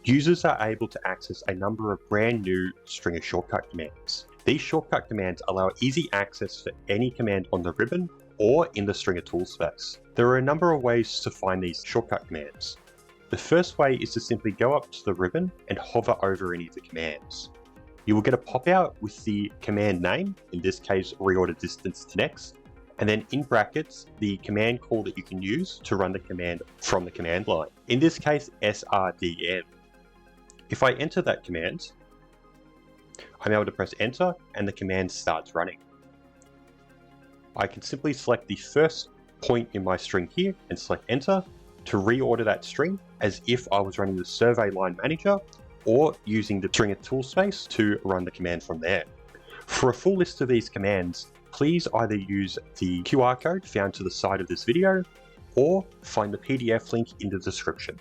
users are able to access a number of brand new Stringer shortcut commands. These shortcut commands allow easy access for any command on the ribbon or in the Stringer Toolspace. There are a number of ways to find these shortcut commands. The first way is to simply go up to the ribbon and hover over any of the commands. You will get a pop-out with the command name, in this case reorder distance to next, and then in brackets the command call that you can use to run the command from the command line. In this case, SRDN. If I enter that command, I'm able to press enter and the command starts running. I can simply select the first point in my string here and select enter to reorder that string as if I was running the survey line manager or using the Stringer Toolspace to run the command from there. For a full list of these commands, please either use the QR code found to the side of this video or find the PDF link in the description.